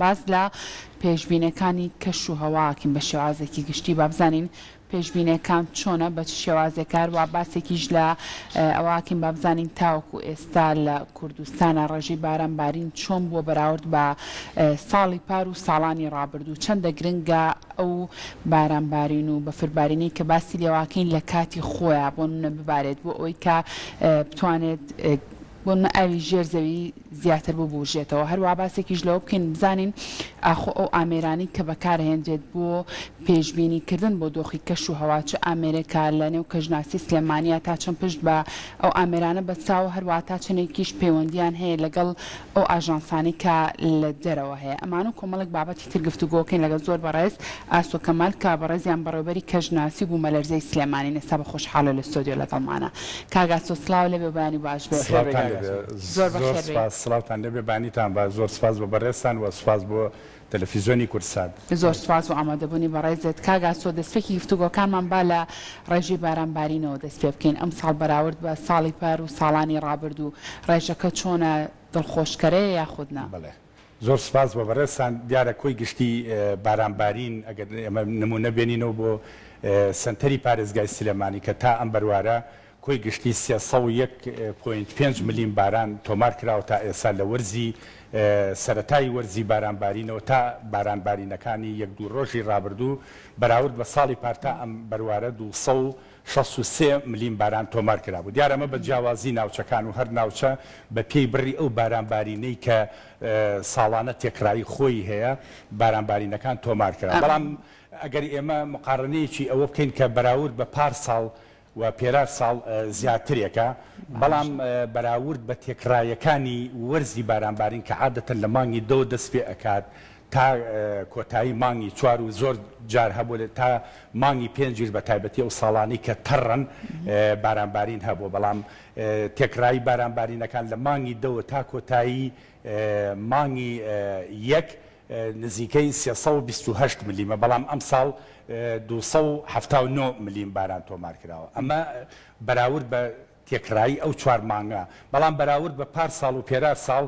باز لە پێشبینەکانی کەش و هەواکین بە شێوازێکی گشتی با بزانین پێشبینەکان چۆنە بە شێوازێکار وا باسێکیش لە ئەواکین با بزانین تاوەکو ئێستا لە کوردستانە ڕێژەی بارانبارین چۆن بووە بەراورد بە ساڵی پار و ساڵانی ڕابردوو چەندە گرنگە ئەو بارانبارین و بەفربارینەی کە باسی لێواکەین لە کاتی خۆیان بۆ نمونە ببارێت بۆ ئەوەی کە بتوانێت بۆ ئاوی ژێرزەوی زیاتر ببوژێتەوە هەروە باسێکیش لەوە بکەین بزانین ئاخۆ ئەو ئامێرانی کە بەکارهێنرێت بۆ پێشبینیکردن بۆ دۆخی کەش و هەوا چ ئامێرێکا لە نێو کەژناسی سلێمانیا تا چەند پشت بە ئەو ئامێرانە بەچاو هەروە تا چنێکیش پەیوەندیان هەیە لەگەڵ ئەو ئاژانسانی کە لە دەرەوە هەیە ئەمان و کۆمەڵک بابەتی تر گفتوگۆکەین لەگەڵ زۆر بەڕێز ئاسۆ کەمال کە بەڕێزیان بەڕێوەبەری کەژناسی بوو مەلەرزەی سلێمانی ئێستا بە خۆشحاڵە لە ستۆدیۆ لەگەڵمانە کاگاسۆ سڵاو لەبێ بەیانی باش بێ زۆر سڵاوتان لەبێ بانیتان بە زۆر سپاس بۆ بەڕێستان و سپاس بۆ تەلەڤیزیۆنی کورسات زۆر سپاس و ئامادەبوونی بەڕێزت کاگاسۆ دەستپێکی گفتوگۆکانمان با لە ڕێژەی بارانبارینەوە دەست پێ بکەین ئەم ساڵ بەراورد بە ساڵی پار و ساڵانی ڕابردوو ڕێژەکە چۆنە دڵخۆشکەرەیە یاخودنا زۆر سپاس بۆ بەڕێستان دیارە کۆی گشتی بارانبارین ئەگەر ئێمە نمونە بێنینەوە بۆ سنتەری پارێزگای سلێمانی کە تا ئەم بەروارە کۆی گشتی 3.5 ملیم باران تۆمار کراوە تا ئێستا لە وەرزی سەرەتایی وەرزی بارانبارینەوە تا بارانبارینەکانی یەک دوو ڕۆژی ڕابردوو بەراورد بە ساڵی پارتا ئەم بەروارە 263 ملیم باران تۆمار کرابوو دیارە ئەمە بە جیاوازی ناوچەکان و هەر ناوچە بە پێی بڕی ئەو بارانبارینەی کە ساڵانە تێکرایی خۆی هەیە بارانبارینەکان تۆمار کرا بەڵام ئەگەر ئێمە مقارنەیەکی ئەوە بکەین کە بەراورد بە پار ساڵ و پێرار ساڵ زیاترێکە بەڵام بەراورد بە تێکرایەکانی وەرزی بارانبارین کە عادەتەن لە مانگی دە دەست پێ ئەکات تا کۆتایی مانگی چوار و زۆر جار هەبوو تا مانگی پێنجیر بە تایبەتی ئەو ساڵانی کە تەڕەن بارانبارین هەبوو بەڵام تێکرایی بارانبارینەکان لە مانگی دەوە تا کۆتایی مانگی یەک نزیکەی 328 ملیمە بەڵام ئەم ساڵ 279 ملیم باران تۆمار کراوە ئەمە بەراورد بە تێکرایی ئەو چوار مانگە بەڵام بەراورد بە پار ساڵ و پێرار ساڵ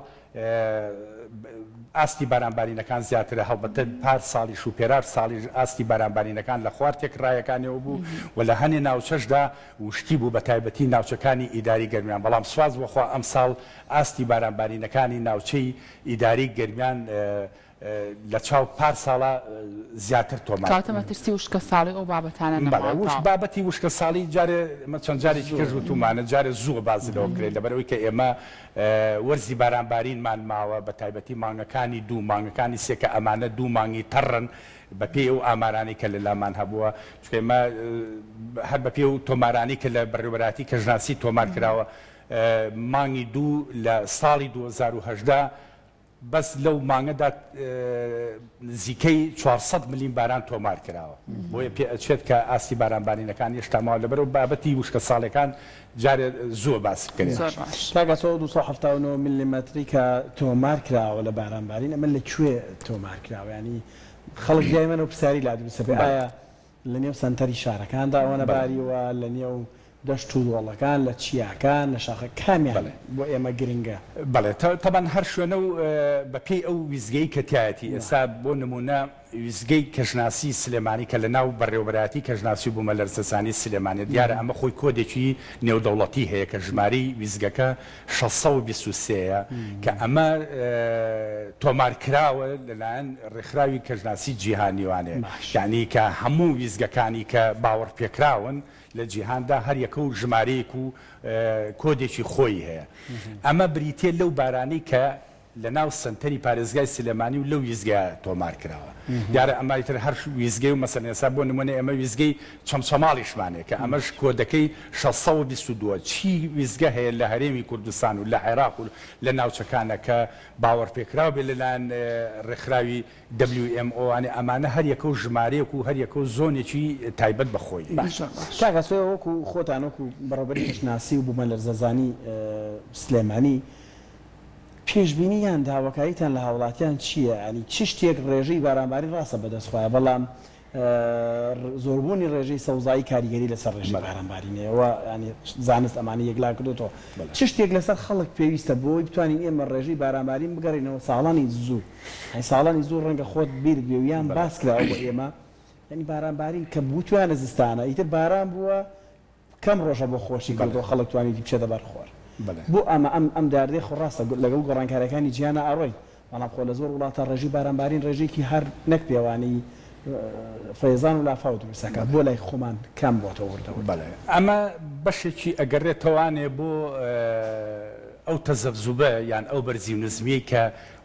ئاستی بارانبارینەکان زیاترە هەڵبەتە پار ساڵیش و پێرار ساڵی ئاستی بارانبارینەکان لە خوار تێکرایەکانەوە بوو و لە هەنێ ناوچەشدا وشتی بوو بە تایبەتی ناوچەکانی ئیداری گەرمیان بەڵام سواز بۆخوا ئەم ساڵ ئاستی بارانبارینەکانی ناوچەی ئیداری گەرمیان لە چاو پار ساڵە زیاتر تۆمار کاتەمەترسی وشکە ساڵی ئەو بابەتانە بابەتی وشکە ساڵی جارێ چەند جارێکی کەژوتومانە جارە زووە بازلەوە بکرێت لەبەرەوەی کە ئێمە وەرزی بارانبارینمان ماوە بە تایبەتی مانگەکانی دوو مانگەکانی سێکە ئەمانە دوو مانگی تەڕن بە پێی ئەو ئامارانی کە لەلامان هەبووە چکە ئێمە هەر بە پێ و تۆمارانی کە لە بەڕێوەبەراتی کەژناسی تۆمار کراوە مانگی دوو لە ساڵی 2018 بەس لەو مانگەدا نزیکەی 400 ملیم باران تۆمار کراوە بۆیە پێ ئەچێت کە ئاستی بارانبارینەکان هێشتا ماوە لەبەرەوە بابەتی وشکە ساڵەکان جارێ زووە باس بکەین کاگاسۆ 279 میلیمەتری کە تۆمار کراوە لە بارانبارین ئەمە لەکوێ تۆمار کراوە ینی خەڵک دیای منە و پرسیاری لادووسە پێ ئایا لە نێو سەنتەری شارەکاندا ئەوەنە باریوە لە نێو دەشت و دۆڵەکان لە چیاکان لە شاخە کامیان بۆ ئێمە گرنگە بەڵێ تەبەن هەر شوێنە و بەپێی ئەو ویزگەی کە تایەتی ئێستا بۆ نمونە ویزگەی کەژناسی سلێمانی کە لە ناو بەڕێوەبەراتی کەژناسی بوو مەلەرزەسانی سلێمانی دیارە ئەمە خۆی کۆدێکی نێودەوڵەتی هەیە کە ژماری ویزگەکە 623ەیە کە ئەمە تۆمارکراوە لەلایەن ڕێکخراوی کەژناسی جیهانیوانێ یعنی کە هەموو ویزگەکانی کە باوەڕ پێکراون لە جیهاندا هەر یەکە و ژمارەیەک و کۆدێکی خۆی هەیە ئەمە بریتێ لەو بارانەی کە لە ناو سنتەری پارێزگای سلێمانی و لەو ویزگە تۆمار کراوە دیارە ئەمایتر هەر ویزگەی و مەسەن ئێستا بۆ نمونە ئێمە ویزگەی چەمچەماڵیشمانێ کە ئەمەش کۆدەکەی 622 چی ویزگە هەیە لە هەرێمی کوردستان و لە عێراق و لە ناوچەکانە کە باوەڕ پێکراو بێ لەلایەن ڕێکخراوی WMO ئەنێ ئەمانە هەر یەکە و ژمارەیەک و هەر یەکە و زۆنێکی تایبەت بەخۆی کاگاسۆ وەکو خۆتان وەکو بەڕێوەبەری کەژناسی و بوومەلەرزەزانی سلێمانی پێشبینی یان داواکاریتان لە هاوڵاتیان چییە؟ ینی چ شتێک ڕێژەی بارانباری ڕاستە بەدەستخوایە بەڵام زۆربوونی ڕێژەی سەوزایی کاریگەری لەسەر ڕێژەی بارانبارینەوە ینی زانست ئەمانی یەکلا کردوەوە چ شتێک لەسەر خەڵک پێویستە بۆی بتوانین ئێمە ڕێژەی بارانبارین بگەڕینەوە ساڵانی زوو ساڵانی زوو ڕەنگە خۆت بیر بێویان باس کراوە بۆ ئێمە ینی بارانبارین کە بوتوانە زستانە ئیتر باران بووە کەم ڕۆژە بۆ خۆشی کردەوە خەڵک توانیتی بچێتە بەرخۆر بۆ ئەم داردەی خۆڕاستە لەگەڵ گۆڕانکاریەکانی جیانە ئەڕۆی بەڵام خۆ لە زۆر وڵاتە ڕێژی بارانبارین ڕێژێکی هەر نەک پێوانەی فەیزان و لافاو دروستەکە بۆ لای خۆمان کەم بۆتەوە وردەوە ئەمە بەشێکی ئەگەڕێتەوانێ بۆ ئەو تەزەبزوبە یان ئەو بەرزی و نزمیەی کە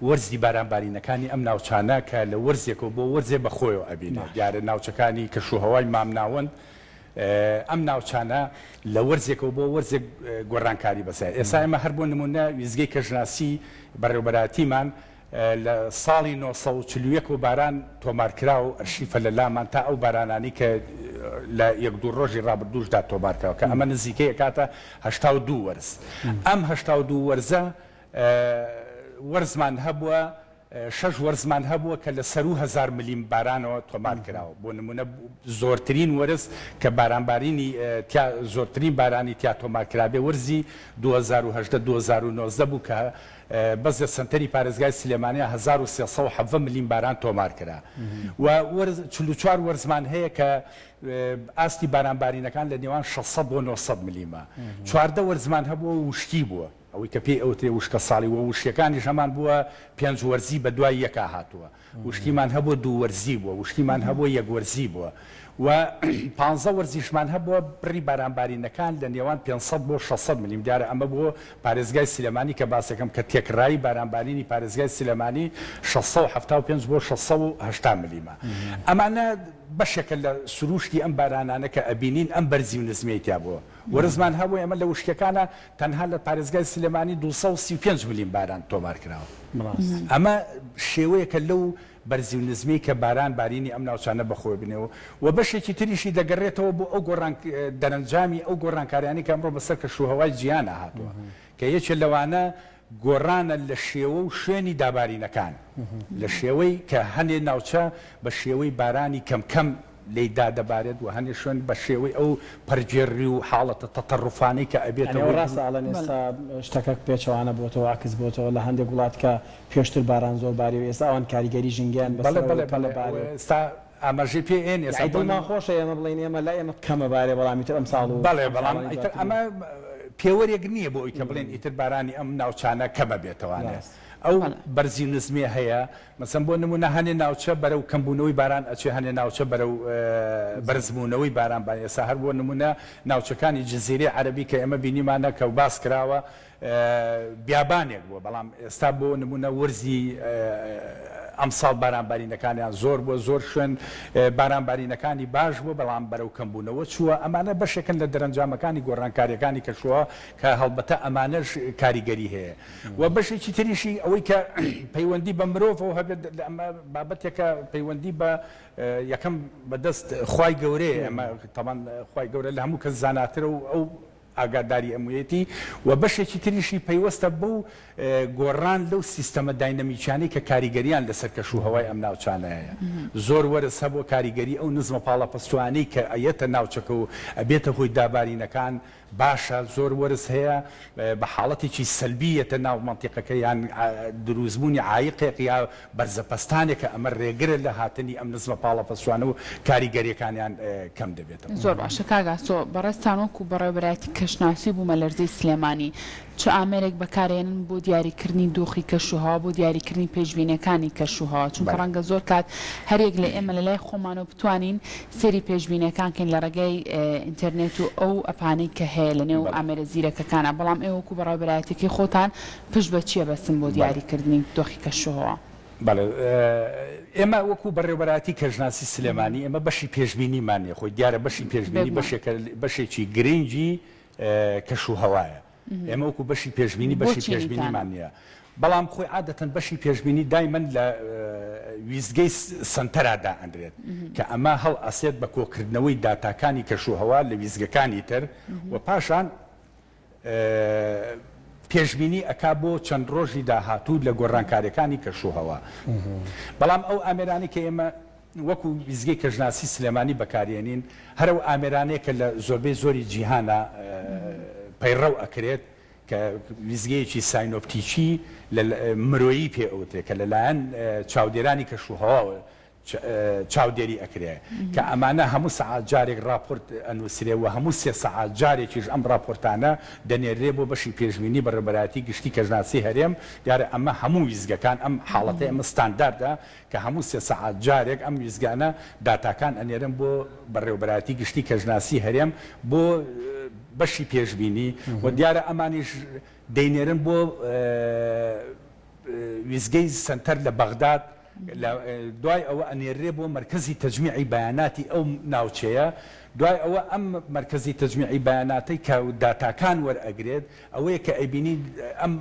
وەرزی بارانبارینەکانی ئەم ناوچانە کە لە وەرزێکەوە بۆ وەرزێ بەخۆیەوە ئەبینە دیارە ناوچەکانی کەشوهەوای مامناوەند ئەم ناوچانە لە وەرزێکەوە بۆ وەرزێک گۆڕانکاری بەسەر ئێستا ئێمە هەر بۆ نمونە ویزگەی کەژناسی بەڕێوەبەراتیمان لە ساڵی 1940 و باران تۆمارکرا و ئەرشیفە لە لامان تا ئەو بارانانی کە لە یەک دوو ڕۆژی ڕابردووشدا تۆمارکراوە کە ئەمە نزیکەی کاتە 82 وەرز ئەم 82 وەرزە وەرزمان هەبووە 6 وەرزمان هەبووە کە لە سەر 1000 ملیم بارانەوە تۆمار کراوە بۆ نمونە زۆرترین وەرز کە بارانبارینی زۆرترین بارانی تیا تۆمارکرابێ وەرزی 2010-2019 بوو کە بەس لە سنتەری پارێزگای سلێمانیا 1370 ملیم باران تۆمار کرا و 44 وەرزمان هەیە کە ئاستی بارانبارینەکان لە نێوان 600 بۆ 900 میلیمە 14 وەرزمان هەبووە وشکی بووە ئەوەی کە پێی ئەوتێ وشکە ساڵی وە وشکەکانی ژەمان بووە 5 وەرزی بە دوای یەکا هاتووە وشکیمان هەبووە 2 وەرزی بووە وشکیمان هەبووە 1 وەرزی بووە و 15 وەرزیشمان هەبووە بڕی بارانبارینەکان لە نێوان 500 بۆ 600 ملیم دیارە ئەمە بۆ پارێزگای سلێمانی کە باسەکەم کە تێکڕایی بارانبارینی پارێزگای سلێمانی 675 بۆ 680 میلیمە ئەمانە بەشێکە لە سروشتی ئەم بارانانە کە ئەبینین ئەم بەرزی و نزمیەتیا بووە وەرزمان هەبوو ئێمە لە وشکەکانە تەنها لە پارێزگای سلێمانی 235 ملیم باران تۆمار کراوە ئەمە شێوەیەکە لەو بەرزی و نزمی کە باران بارینی ئەم ناوچانە بەخۆی بنێەوە و بەشێکی تریشی دەگەڕێتەوە بۆ ئەو دەرەنجامی ئەو گۆڕانکاریانی کە ئەمڕۆ بەسەر کەشوهەوای جیانە هاتووە کە یەکێ لەوانە گۆڕانە لە شێوە و شوێنی دابارینەکان لە شێوەی کە هەنێ ناوچە بە شێوەی بارانی کەم لێدا دەبارێت و هەنێ شوێن بە شێوەی ئەو پەرجێڕی و حاڵەتە تەتەڕوفانەی کە ئەبێتەوە ڕاستە ئێستا شتەکە پێچەوانە بۆتەوە عکس بۆتەوە لە هەندێک وڵات کە پێشتر باران زۆر باری و ئێستا ئەوان کاریگەری ژینگیان ئێستا ئاماژەی پێ ئێن ئێستا خۆشە ئێمە بڵین ئێمە لا ئێمە کەمە بارێ بەڵامی تر ئەم ساڵ و بەڵام ئەمە پێوەرێک نییە بۆ ئەوی کە بڵێن ئیتر بارانی ئەم ناوچانە کەمە بێتەوانێت ئەو بەرزی نزمێ هەیە مەسەن بۆ نمونە هەنێ ناوچە بەرەو کەمبوونەوەی باران ئەچێ هەنێ ناوچە بەرەو بەرزبوونەوەی باران بە ئێستا هەر بۆ نمونە ناوچەکانی جزیرەی عەرەبی کە ئێمە بینیمانە کە باس کراوە بیابانێک بووە بەڵام ئێستا بۆ نمونە وەرزی ئەمساڵ بارانبارینەکانیان زۆر بووە زۆر شوێن بارانبارینەکانی باش بووە بەڵام بەرەو کەمبوونەوە چووە ئەمانە بەشێکن لە دەرەنجامەکانی گۆڕانکاریەکانی کەشووە کە هەڵبەتە ئەمانەش کاریگەری هەیە و بەشێکی تریشی ئەوەی کە پەیوەندی بە مرۆڤەوە هەبێت ئەمە بابەتێکە پەیوەندی بە یەکەم بەدەست خوای گەورەیە ئەمە تەمان خوای گەورە لە هەموو کەس زاناترە و ئەو ئاگاداری ئەمویەتی و بەشێکی تریشی پەیوەستە بەو گۆڕان لەو سیستەمە داینەمیکیانەی کە کاریگەریان لەسەر کەشوهەوای ئەم ناوچانەیە زۆر وەرز هەبوو کاریگەری ئەو نزمە پاڵە پستوانەی کە ئەیەتە ناوچەکە و ئەبێتە هۆی دابارینەکان باشە زۆر وەرز هەیە بە حاڵەتێکی سەلبیەتە ناو مەنتیقەکە یان دروستبوونی عایقێک یا بەرزەپەستانێکە ئەمە ڕێگرە لە هاتنی ئەم نزمە پاڵە پستوانە و کاریگەریەکانیان کەم دەبێتەوە زۆر باشە کاگاسۆ بەڕێستانۆک و بەڕێوەبەرایەتی کەشناسی بوومە لەرزەی سلێمانی چ ئامێرێک بەکارێنن بۆ دیاریکردنی دۆخی کەشوهەوا بۆ دیاریکردنی پێشبینەکانی کەشوهەوا چونکە ڕەنگە زۆر کات هەرێک لە ئێمە لە لای خۆمانەوە بتوانین سێری پێشبینەکانکەین لە ڕێگەی ئینتەرنێت و ئەو ئەپانەی کە هەیە لە نێو ئامێرە زیرەکەکانە بەڵام ئێوەکو بەڕێوەبەرایەتێکی خۆتان پشت بە چیە بەسن بۆ دیاریکردنی دۆخی کەشوهەوا ئێمە وەکو بەڕێوەبەرایەتی کەژناسی سلێمانی ئێمە بەشی پێشبینیمانە خۆی دیارە بەشی پێشبینی بەشێکی گرنگی کەشوهەوایە ئێمە وەکو بەشی پێشبینی بەشی پێشبینیمان نییە بەڵام خۆی عادەتەن بەشی پێشبینی دایمەن لە ویزگەی سنتەرادا ئەندرێت کە ئەمە هەڵ ئەسێت بە کۆکردنەوەی داتاکانی کەشوهەوا لە ویزگەکانی تر و پاشان پێشبینی ئەکا بۆ چەند ڕۆژی داهاتوو لە گۆڕانکاریەکانی کەشوهەوا بەڵام ئەو ئامێرانی کە ئێمە وەکو ویزگەی کەژناسی سلێمانی بەکارێنین هەرەو ئامێرانەیە کە لە زۆربەی زۆری جیهانە پەیڕەو ئەکرێت کە ویزگەیەکی ساینۆپتیکی لە مرۆیی پێ ئەوترێت کە لەلایەن چاودێرانی کەشوهەواوە چاودێری ئەکرێ کە ئەمانە هەموو سەعات جارێک راپۆرت ئەنووسرێ و هەموو 3 سەعات جارێکیش ئەم راپۆرتانە دەنێرێ بۆ بەشی پێشبینی بەڕێوەبەرایەتی گشتی کەژناسی هەرێم دیارە ئەمە هەموو ویزگەکان ئەم حاڵەتە ئەمە ستانداردە کە هەموو 3 سەعات جارێک ئەم ویزگانە داتاکان ئەنێرن بۆ بەڕێوەبەرایەتی گشتی کەژناسی هەرێم بۆ بەشی پێشبینی و دیارە ئەمانیش دەینێرن بۆ ویزگەی سنتەر لە بەغداد دوای ئەوە ئەنێرێ بۆ مرکزی تەجمیعی بەیاناتی ئەو ناوچەیە دوای ئەوە ئەم مرکزی تەجمیعی بەیاناتی کە داتاکان وەرئەگرێت ئەوەیە کە ئەیبینی ئەم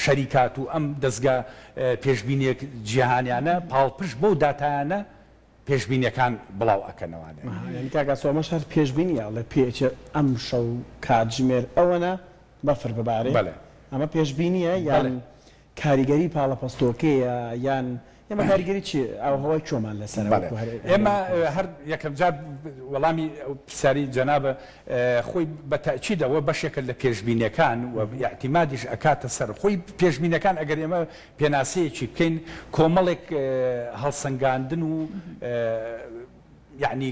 شەریکات و ئەم دەستگا پێشبینیەک جیهانیانە پاڵپشت بەو داتایانە پێشبینیەکان بڵاو ئەکەنەوانێ ینی کاکە سۆمەش هەر پێشبینیە لە پێچە ئەم شەو کاتژمێر ئەوەنە بەفر ببارێ ئەمە پێشبینیە یان کاریگەری پاڵەپەستۆکەیە یان ئێمە کاریگەری چی ئەوهەوای چۆمان لەسەر ئێمە هەر یەکەم جار وەڵامی پرسیاری جەنابە خۆی بەتاکیدەوە بەشێکە لە پێشبینیەکان و احتیمادیش ئەکاتە سەر خۆی پێشبینیەکان ئەگەر ئێمە پێناسەیەکی بکەین کۆمەڵێک هەڵسەنگاندن و یعنی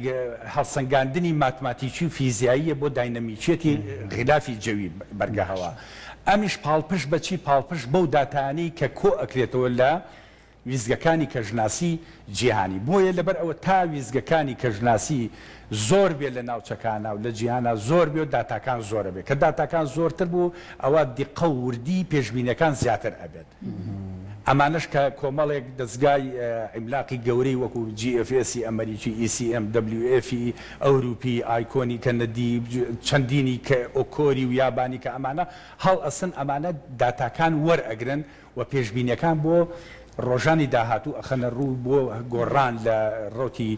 هەڵسەنگاندنی ماتماتیکی و فیزیاییە بۆ داینەمیکێتی غلافی جەوی بەرگەهەوە ئەمیش پاڵپشت بەچی پاڵپشت بەو داتانی کە کۆ ئەکرێتەوە لە ویزگەکانی کەژناسی جیهانی بۆیە لەبەر ئەوە تا ویزگەکانی کەژناسی زۆر بێت لە ناوچەکانە و لە جیهانە زۆر بێ و داتاکان زۆرە بێت کە داتاکان زۆرتر بوو ئەوە دیقە و وردی پێشبینەکان زیاتر ئەبێت ئەمانش کە کۆمەڵێک دەستگای ئیملاقی گەورەی وەکو GFS ئەمریکی ECM WF ئەوروپی ئایکۆنی کەنەدی چەندینی کە ئۆکۆری و یابانی کە ئەمانە هەڵ ئەسن ئەمانە داتاکان وەرئەگرن و پێشبینیەکان بۆ ڕۆژانی داهاتوو ئەخەنە ڕوو بۆ گۆڕان لە ڕۆتی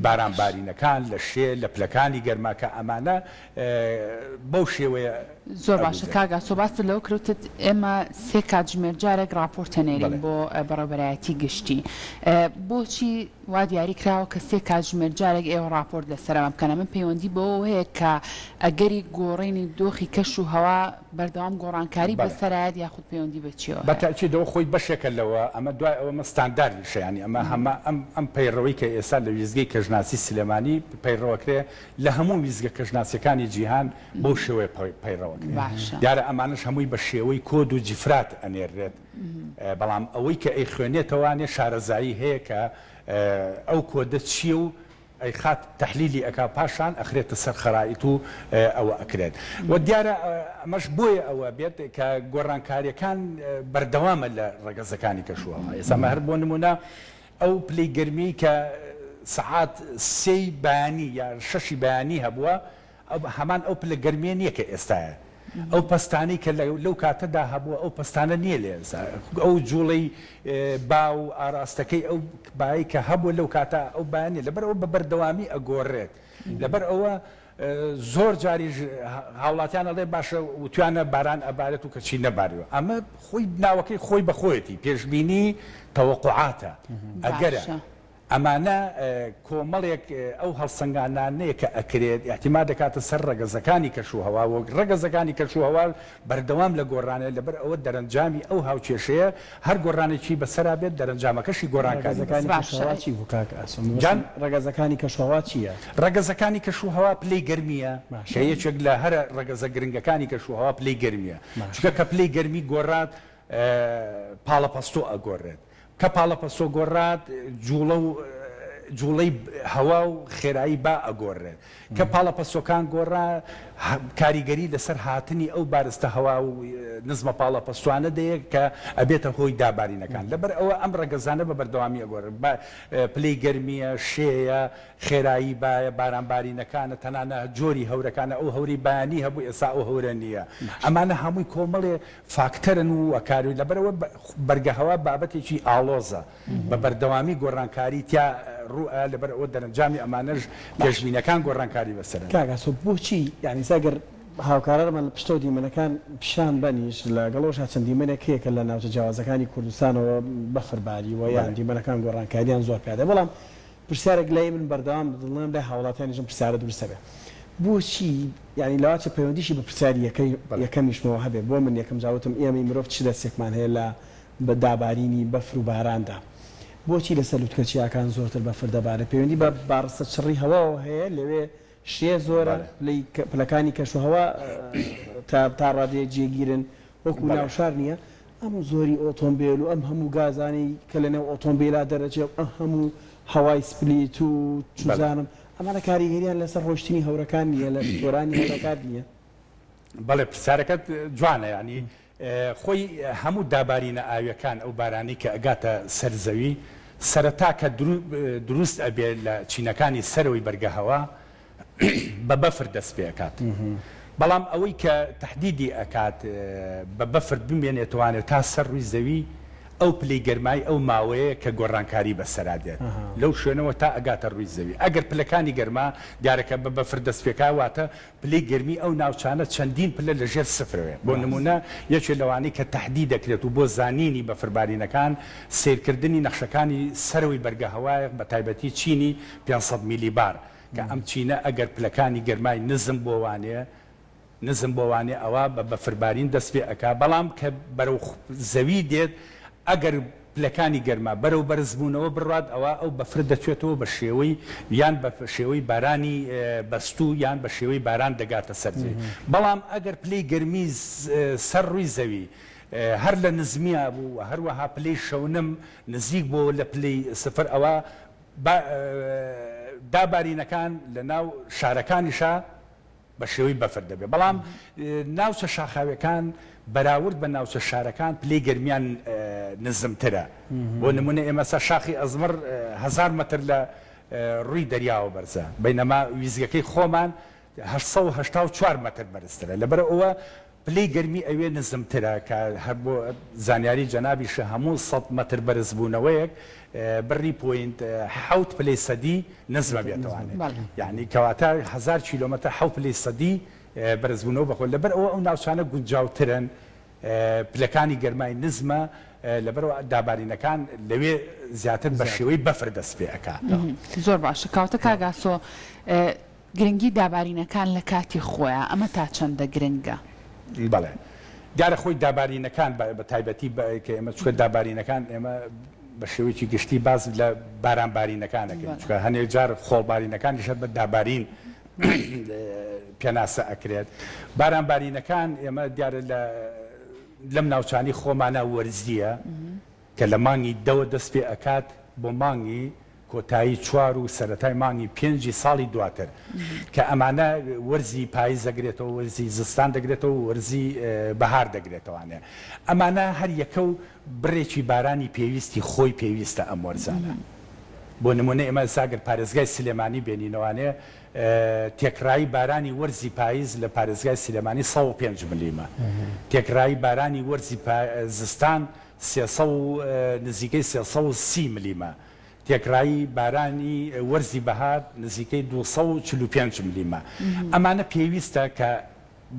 بارانبارینەکان لە شێ لە پلەکانی گەرماکە ئەمانە بەو شێوەیە زۆر باشە کاگا سۆباست لەو کروتت ئێمە 3 کاتژمێر جارێک راپۆرتەنێرین بۆ بەڕێوەبەرایەتی گشتی بۆچی وا دیاری کراوە کە 3 کاتژمێر جارێک ئێوە راپۆرت لەسەرەوە بکەنە من پەیوەندی بۆ هەیە کە ئەگەری گۆڕینی دۆخی کەش و هەوا بەردەوام گۆڕانکاری بەسەرایەت یاخود پەیوەندی بەچیەوە بەتاکیدەوە خۆی بەشێکە لەوە ئەمە دوای ئەوە ستانداردیشە ینی ئەمە هەمە ئەم پەیڕەوەی کە ئێستا لە ویزگەی کەژناسی سلێمانی پەیڕەوەکرێ لە هەموو ویزگە کەژناسیەکانی جیهان بۆ شێوەیە پەیڕەوە دیارە ئەمانش هەمووی بە شێوەی کۆد و جیفرات ئەنێرێت بەڵام ئەوەی کە ئەی خوێنێتەوانێ شارەزایی هەیە کە ئەو کۆدە چیە و ئەی خات تحلیلی ئەکا پاشان ئەخرێتە سەر خەرائیت و ئەوە ئەکرێت و دیارە ئەمەش بۆیە ئەوە بێت کە گۆڕانکاریەکان بەردەوامە لە ڕێگەزەکانی کەشووە ئێستا هەر بۆ نمونە ئەو پلەی گەرمی کە سەعات 3 بەیانی یا 6 بەیانی هەبووە هەمان ئەو پلە گەرمیە نییە کە ئێستاە ئەو پستانی کە لەو کاتەدا هەبووە ئەو پستانە نییە لێ ئەو جوڵەی با و ئاراستەکەی ئەو بایی کە هەبوو لەو کاتە ئەو بەیانێ لەبەر ئەوە بە بەردەوامی ئەگۆڕێت لەبەر ئەوە زۆر جاریش هاوڵاتیان ئەڵێ باشە وتوانە باران ئەبارێت و کەچی نەبارەوە ئەمە خۆی ناوەکەی خۆی بەخۆیەتی پێشبینی تەوەقعاتە ئەگەرە ئەمانە کۆمەڵێک ئەو هەڵسەنگانانەیە کە ئەکرێت احتیما دەکاتە سەر ڕێگەزەکانی کەشوهەوا و ڕێگەزەکانی کەشوهەوا بەردەوام لە گۆڕانێت لەبەر ئەوە دەرەنجامی ئەو هاوکێشەیە هەر گۆڕانێکی بەسەرا بێت دەرەنجامەکەشی گۆڕانکاریەکانی ڕێگەزەکانی کەشوهەوا چییە؟ ڕێگەزەکانی کەشوهەوا پلەی گەرمیە کە یەکێک لە هەرە ڕێگەزە گرنگەکانی کەشوهەوا پلەی گەرمیە چونکە کە پلەی گەرمی گۆڕات پاڵەپەستۆ ئەگۆڕێت کە پاڵەپەستۆ گۆڕات جوڵەی هەوا و خێرایی با ئەگۆڕێت کە پاڵەپەستۆکان گۆڕا کاریگەری لەسەر هاتنی ئەو بارستە هەوا و نزمە پاڵەپەستوانە دەیە کە ئەبێتە هۆی دابارینەکان لەبەر ئەوە ئەم ڕێگەزانە بە بەردەوامی ئەگۆڕێت پلەی گەرمیە شێیە خێرایی باە بارانبارینەکانە تەنانە جۆری هەورەکانە ئەو هەوری بەیانی هەبوو ئێستا ئەو هەورە نییە ئەمانە هەمووی کۆمەڵێ فاکتەرن و ئەکاری لەبەرەوە بەرگەهەوا بابەتێکی ئاڵۆزە بە بەردەوامی گۆڕانکاری تیا ڕوئە لەبەر ئەوە دەرەنجامی ئەمانەش پێشبینەکان گۆڕانکاری بەسەرن کاگاسۆ بۆچی یعنی ساگەر هاوکارەمان لە پشتۆ دیمەنەکان پیشان بەنیش لەگەڵۆش چەند دیمەنێکەیەکە لە ناوچە جیاوازەکانی کوردستانەوە بەفرباری و یان دیمەنەکان گۆڕانکاریان زۆر پیادە بەڵام پرسیارێک لای من بەردەوام دڵنیام لای هاوڵاتیانیژم پرسیارە درستە بێ بۆچی ینی لەواچە پەیوەندیشی بە پرسیاری یەکەمیشمەوە هەبێ بۆ من یەکەم جاوتم ئێمەی مرۆڤ چ دەستێکمان هەیە لە بە دابارینی بەفر و باراندا بۆچی لەسەر لوتکەچیاکان زۆرتر بەفر دەبارێت پەیوەندی بە بارڕستە چڕی هەواەوە هەیە لەوێ شێ زۆرە پلەکانی کەشوهەوا تا ڕادەیە جێگیرن وەکو ناوشار نییە ئەم زۆری ئۆتۆمبیل و ئەم هەموو گازانی کە لەنێو ئۆتۆمبیلا دەرەچێت ئەم هەموو هەوای سپلیت و چوزانم ئەمانە کاریگەریان لەسەر ڕۆشتنی هەورەکان نیە لە گۆرانی هەورەکان نییە بەڵێ پرسیارەکەت جوانە ینی خۆی هەموو دابارینە ئاویەکان ئەو بارانی کە ئەگاتە سەرزەوی سەرەتا کە دروست ئەبێ لە چینەکانی سەرەوەی بەرگەهەوە بە بەفر دەست پێ ئەکات بەڵام ئەوەی کە تهدیدی ئەکات بە بەفر بمێنێتوانێت تا سەر ڕووی زەوی ئەو پلەی گەرمای ئەو ماوەیە کە گۆڕانکاری بەسەرادێت لەو شوێنەوە تا ئەگاتە ڕووی زەوی ئەگەر پلەکانی گەرما دیارەکە بە بەفر دەست پێکاواتە پلەی گەرمی ئەو ناوچانە چەندین پلە لەژێر سفرەوێ بۆ نمونە یەکێ لەوانەی کە تهدید دەکرێت و بۆ زانینی بەفربارینەکان سیرکردنی نەخشەکانی سەرەوەی بەرگەهەوایە بە تایبەتی چینی 500 میلی بار کە ئەم چینە ئەگەر پلەکانی گەرمای نزم بۆوانێ ئەوە بە بەفربارین دەست پێ ئەکا بەڵام کە بەرەو زەوی دێت ئەگەر پلەکانی گەرما بەرەو بەرزبوونەوە بڕات ئەوە ئەو بەفر دەچێتەوە بە شێوەی یان بە شێوەی بارانی بەستوو یان بە شێوەی باران دەگاتە سەرزەوی بەڵام ئەگەر پلەی گەرمی سەر ڕووی زەوی هەر لە نزمیە بوو هەروەها پلەی شەونم نزیک بۆ لە پلەی سفر ئەوە دابارینەکان لە ناو شارەکانیشە بە شێوەی بەفر دەبێت بەڵام ناوچە شاخاوەکان بەراورد بە ناوچە شارەکان پلەی گەرمیان نزمترە بۆ نمونە ئێمەسا شاخی ئەزمر 1000 متر لە ڕووی دەریاوە بەرزە بەینەما ویزگەکەی خۆمان 884 متر بەرزترە لەبەر ئەوە پلەی گەرمی ئەوێ نزمترە کە هەر بۆ زانیاری جەنابیشە هەموو 100 متر بەرزبوونەوەیەک بڕی پوینت حوت پلەی سەدی نزمە بێتوانێت یعنی کەواتە 1000 کیلۆمەتر حوت پلەی سەدی بەرزبوونەوە بەخۆ لەبەر ئەو ناوچانە گونجاوترن پلەکانی گەرمای نزمە لەبەرەوە دابارینەکان لەوێ زیاتر بە شێوەی بەفر دەست پێ ئەکات زۆر باشە کاوتە کاگاسۆ گرنگی دابارینەکان لە کاتی خۆیە ئەمە تا چەندە گرنگە بەڵێ دیارە خۆی دابارینەکان بە تایبەتی کە ئێمە چکە دابارینەکان ئێمە بە شێوەیەکی گشتی باز لە بارانبارینەکانەکەن چکە هەنێک جار خۆڵبارینەکانیشە بە دابارین پێناسە ئەکرێت بارانبارینەکان ئێمە دیارە لەم ناوچانی خۆمانە وەرزیە کە لە مانگی دەوە دەست پێ ئەکات بۆ مانگی کۆتایی 4 و سەرەتای مانگی 5 ساڵی دواتر کە ئەمانە وەرزی پاییز دەگرێتەوە وەرزی زستان دەگرێتەوە وەرزی بەهار دەگرێتەوانێ ئەمانە هەر یەکە و بڕێکی بارانی پێویستی خۆی پێویستە ئەم وەرزانە بۆ نمونە ئێمە زاگر پارێزگای سلێمانی بێنینەوانێ تێکڕایی بارانی وەرزی پاییز لە پارێزگای سلێمانی 105 ملیمە تێکڕایی بارانی وەرزی زستان نزیکەی 330 ملیمە تێکڕایی بارانی وەرزی بەهار نزیکەی 245 ملیمە ئەمانە پێویستە کە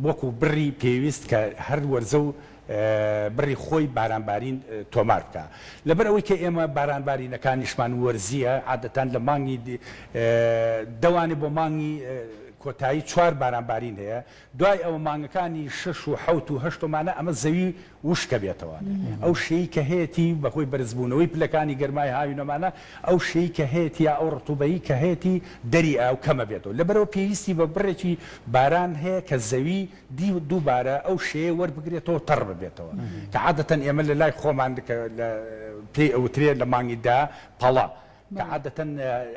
وەکو بڕی پێویست کە هەر وەرزە و بڕی خۆی بارانبارین تۆمار بکە لەبەر ئەوەی کە ئێمە بارانبارینەکانیشمان وەرزیە عادەتەن لە مانگی دەوانێ بۆ مانگی کۆتایی 4 بارانبارین هەیە دوای ئەوە مانگەکانی 6 و 7 و 8مانە ئەمە زەوی وشکە بێتەوە ئەو شەیە کە هەیەی بەخۆی بەرزبوونەوەی پلەکانی گەرمای هاوینەمانە ئەو شەیە کە هەیەی یا ئەو ڕتوبەیی کە هەیەی دەری ئاو کەمە بێتەوە لەبەرەوە پێویستی بە بڕێکی باران هەیە کە زەوی دووبارە ئەو شەیە وەربگرێتەوە تەڕ ببێتەوە کە عادەتەن ئێمە لە لای خۆمان پێی ئەوترێت لە مانگیدا پەڵە کە عادەتەن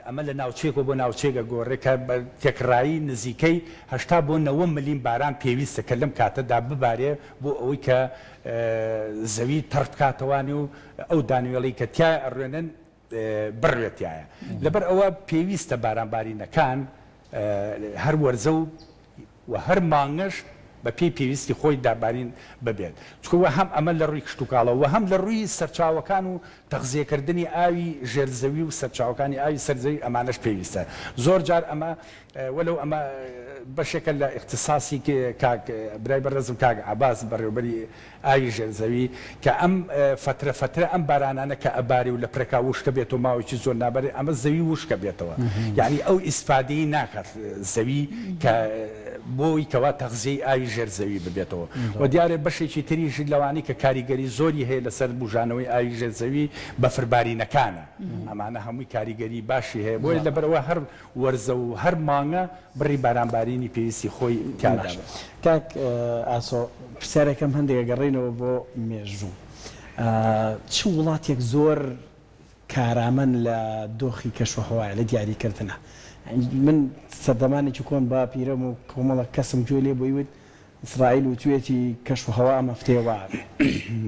ئەمە لە ناوچێکەوە بۆ ناوچێکە گۆڕێکە بە تێکڕایی نزیکەی 80 بۆ 90 ملیم باران پێویستە کە لەم کاتەدا ببارێ بۆ ئەوەی کە زەوی تەڕ بکاتەوانی و ئەو دانوێڵی کە تیا ئەڕوێنن بڕوێتایە لەبەر ئەوە پێویستە بارانبارینەکان هەر وەرزە و هەر مانگەش بە پێی پێویستی خۆی دابارین ببێت چکووە هەم ئەمە لە ڕووی کشتتوکاڵەوە و هەم لە ڕووی سەرچاوەکان و تەغزیەکردنی ئاوی ژێرزەوی و سەرچاوەکانی ئاوی سەرزەوی ئەمانەش پێویستە زۆر جار ئەمە وەلو ئەمە بەشێکە لە اختصاسی برای بەڕێزم کاک عباس بەڕێوەبەری ئاوی ژێرزەوی کە ئەم فترە ئەم بارانانە کە ئەباری و لە پرێکا وشکە بێت و ماوەی زۆر نابێت ئەمە زەوی وشکە بێتەوە یعنی ئەو ئیسفادەی ناکات زەوی کە بۆی کەوا تەغزیەی ئاوی ژێرزەوی ببێتەوە و دیارە بەشێکی تریش لەوانی کە کاریگەری زۆری هەیە لەسەر بژانەوەی ئاوی ژێرزەوی بەفربارینەکانە ئەمانە هەمووی کاریگەری باشی هەیە بۆی لەبەرەوە هەر وەرزە و هەر مانگە بڕی بارانبارینی پێویستی خۆی تیادا کاک ئاسۆ پرسیارێکم هەندێک گەڕێنەوە بۆ مێژوو چ وڵاتێک زۆر کارامەن لە دۆخی کەشوهەوایە لە دیاریکردنە من سەردەمانێکی کۆن با پیرەم و کۆمەڵە کەسم گوێ لێ بۆی وت ئیسرائیل و توێتی کەشوهەوا مەفتەیەوە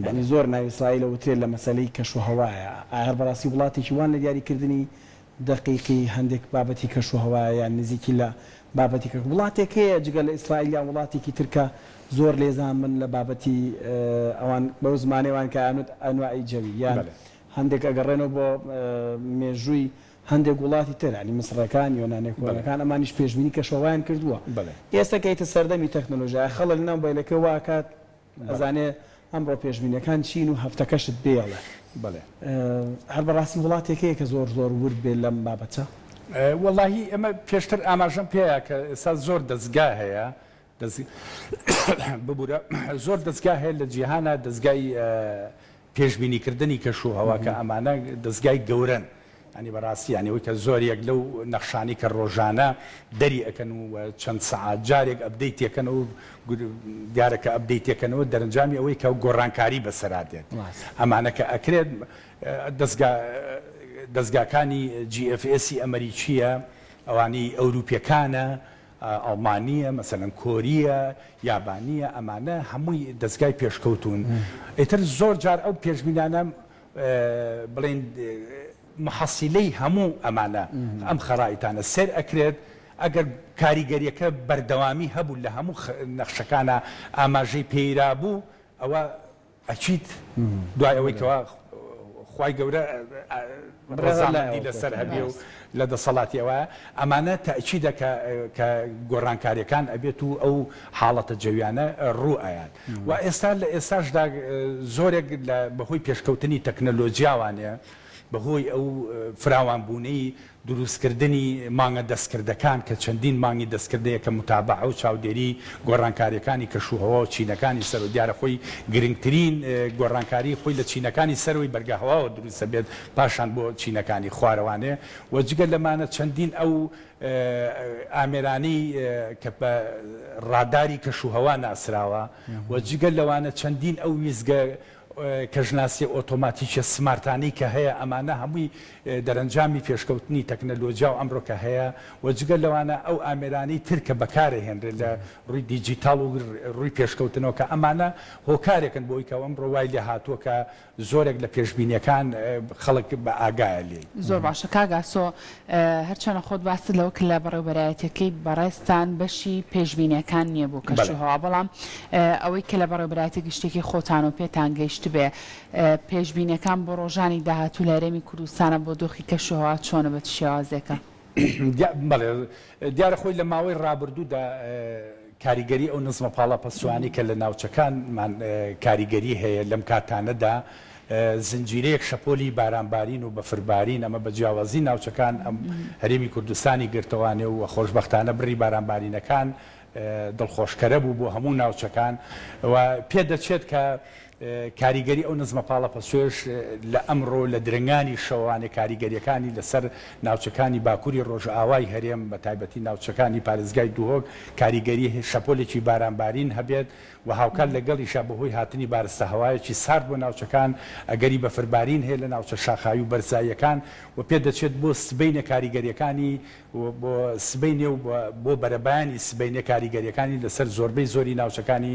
ینی زۆر ناوی ئیسرائیل وترێت لە مەسەلەی کەشوهەوایە هەر بەڕاستی وڵاتێکی وان لە دیاریکردنی دقیقی هەندێک بابەتی کەشوهەوایە یان نزیکی لە بابەتی کە وڵاتێک هەیە جگە لە ئیسرائیل یان وڵاتێکی ترکە زۆر لێزان من لە بابەتی ئەوان بەو زمانێوان کە ئەنواعی جەوی یان هەندێک ئەگەڕێنەوە بۆ مێژووی هەندێک وڵاتی تر ینی مسرەکان یۆنانیە کۆنەکان ئەمانیش پێشبینی کەشوهەوایان کردووە ئێستا کەیتە سەردەمی تەکنۆلۆژیا خەڵک ناو بەیلەکە واکات ئەزانێ ئەمڕۆ پێشبینیەکان چین و هەفتەکەشت بێڵێ هەر بەڕاستی وڵاتێکەیە کە زۆر ورد بێت لەم بابەتە واللهی ئەمە پێشتر ئاماژەم پێەیە کە ئێستا زۆر دەستگا هەیە ببوورە زۆر دەستگا هەیە لە جیهانە دەستگای پێشبینیکردنی کەشوهەوا کە ئەمانە دەستگای گەورن ینی بەڕاستی ینی ئەوەی کە زۆرێک لەو نەخشانی کە ڕۆژانە دەری ئەەکەن و چەند سەعات جارێک ئەبدەیتێکەکەن و دیارەکە ئەبدەیتێکەکەنەوە دەرەنجامی ئەوەی کە گۆڕانکاری بەسەراتێت ئەمانە کە ئەکرێت دەستگاکانی GFSی ئەمریکیە ئەوانی ئەوروپیەکانە ئەڵمانیە مەسەلەن کۆریە یابانیە ئەمانە هەمووی دەستگای پێشکەوتون ئیتر زۆر جار ئەو پێشبینانە بڵێن محەسیلەی هەموو ئەمانە ئەم خەرایتانە سێر ئەکرێت ئەگەر کاریگەریەکە بەردەوامی هەبوو لە هەموو نەخشەکانە ئاماژەی پێیرا بوو ئەوە ئەچیت دوای ئەوەی کەوا خی گەورە ڕێزانەتی لەسەر هەبێ و لە دەسەڵاتیەوە ئەمانە تاچی دەکە کە گۆڕانکاریەکان ئەبێت و ئەو حاڵەتە جەویانە ڕوئیان و ئێستا لە ئێستاشدا زۆرێک بەهۆی پێشکەوتنی تەکنەلۆجیاوانەیە بەهۆی ئەو فراوانبوونەی دروستکردنی مانگە دەستکردەکان کە چەندین مانگی دەستکردەیە کە متابعە و چاودێری گۆڕانکاریەکانی کەشوهەوا و چینەکانی سەر و دیارە خۆی گرنگترین گۆڕانکاری خۆی لە چینەکانی سەرەوەی بەرگەهەواوە دروستە بێت پاشان بۆ چینەکانی خوارەوانێ و جگە لەمانە چەندین ئەو ئامێرانی کە بە ڕاداری کەشوهەوا ناسراوە و جگە لەوانە چەندین ئەو ویزگە کەژناسی ئۆتۆماتیکە سمارتانی کە هەیە ئەمانە هەمووی دەرەنجامی پێشکەوتنی تەکنەلۆجیا و ئەمڕۆ کە هەیە وەجگە لەوانە ئەو ئامێرانی ترکە بەکارهێنرێت لە ڕووی دیجیتال و ڕووی پێشکەوتنەوە کە ئەمانە هۆکارێکن بۆی کە ئەمڕۆ وای لێ هاتووە کە زۆرێک لە پێشبینیەکان خەڵک بە ئاگایە لێ زۆر باشە کاگاسۆ هەرچەنە خۆت باست لەوە کە لە بەڕێوەبەرایەتەکەی بەڕێستان بەشی پێشبینیەکان نییە بۆ کەشوهەوا بەڵام ئەوەی کە لە بەڕێوەبەرایەتە گشتێکی خۆتان و پێتان گەیشت بێ پێشبینیەکان بۆ ڕۆژانی داهاتوو لە هەرێمی کوردستانە بۆ دۆخی کەشوهەوا چۆنە بە شێوازێکە دیارە خۆی لە ماوەی ڕابردوودا کاریگەری ئەو نزمە پاڵە پەسوانی کە لە ناوچەکانمان کاریگەری هەیە لەم کاتانەدا زنجیرەیەک شەپۆلی بارانبارین و بەفربارین ئەمە بە جیاوازی ناوچەکان ئەم هەرێمی کوردستانی گرتوانێ و خۆشبەختانە بڕی بارانبارینەکان دڵخۆشکەرە بوو بۆ هەموو ناوچەکان و پێدەچێت کە کاریگەری ئەو نزمە پاڵە پەسوێش لە ئەمڕۆ لە درنگانی شەوانە کاریگەریەکانی لەسەر ناوچەکانی باکووری ڕۆژئاوای هەرێم بە تایبەتی ناوچەکانی پارێزگای دووهۆک کاریگەری شەپۆلێکی بارانبارین هەبێت و هاوکات لەگەڵیشا بەهۆی هاتنی بارستە هەوایەکی سارد بۆ ناوچەکان ئەگەری بەفربارین هەیە لە ناوچە شاخاوی و بەرزاییەکان و پێدەچێت بۆ سبەینە کاریگەریەکانی بۆ سبەینێ و بۆ بەرەبایانی سبەینە کاریگەریەکانی لەسەر زۆربەی زۆری ناوچەکانی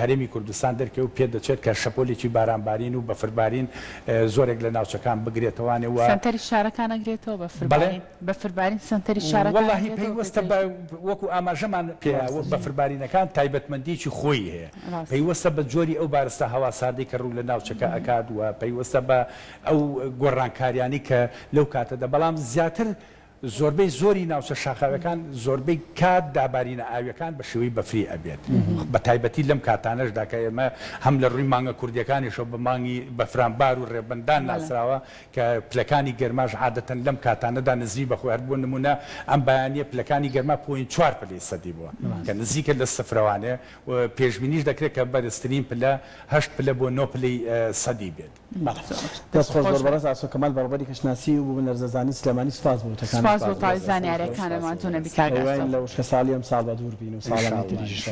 هەرێمی کوردستان دەرکەوت پێدەچێت کە کە شەپۆلێکی بارانبارین و بەفربارین زۆرێک لە ناوچەکان بگرێتەوانێەوە سنتەری شارەکان ئەگرێتەوە بەفربارین سنتەری شارەکان واللهی پێیوەستە وەکو ئاماژەمان بەفربارینەکان تایبەتمەندیی خۆی هەیە پێیوەستە بە جۆری ئەو بارستە هەوا ساردەی کە ڕوو لە ناوچەکە ئەکات وە پێیوەستە بە ئەو گۆڕانکاریانی کە لەو کاتەدا بەڵام زیاتر زۆربەی زۆری ناوچە شاخاوەکان زۆربەی کات دابارینە ئاویەکان بە شێوەی بەفری ئەبێت بە تایبەتی لەم کاتانەشدا کە ئێمە هەم لە ڕووی مانگە کوردیەکانیشەوە بە مانگی بەفرانبار و ڕێبندان ناسراوە کە پلەکانی گەرماش عادەتەن لەم کاتانەدا نزیک بە خۆیان بۆ نمونە ئەم بەیانیە پلەکانی گەرما 0.4 پلەی سەدی بووە کە نزیکە لە سفرەوانێ و پێشبینیش دەکرێت کە بەرزترین پلە 8 پلە بۆ 9 پلەی سەدی بێت. دەستخۆش زۆر بەڕێز ئاسۆ کەمال بەڕێوەبەری کەشناسی و بوونەرزەزانی سلێمانی سپاس بۆتەکان سپاس بۆ تازانیارەکانەمانتونە لە وشکە ساڵی ئەم ساڵ بە دوور بین و ساڵانی تریژ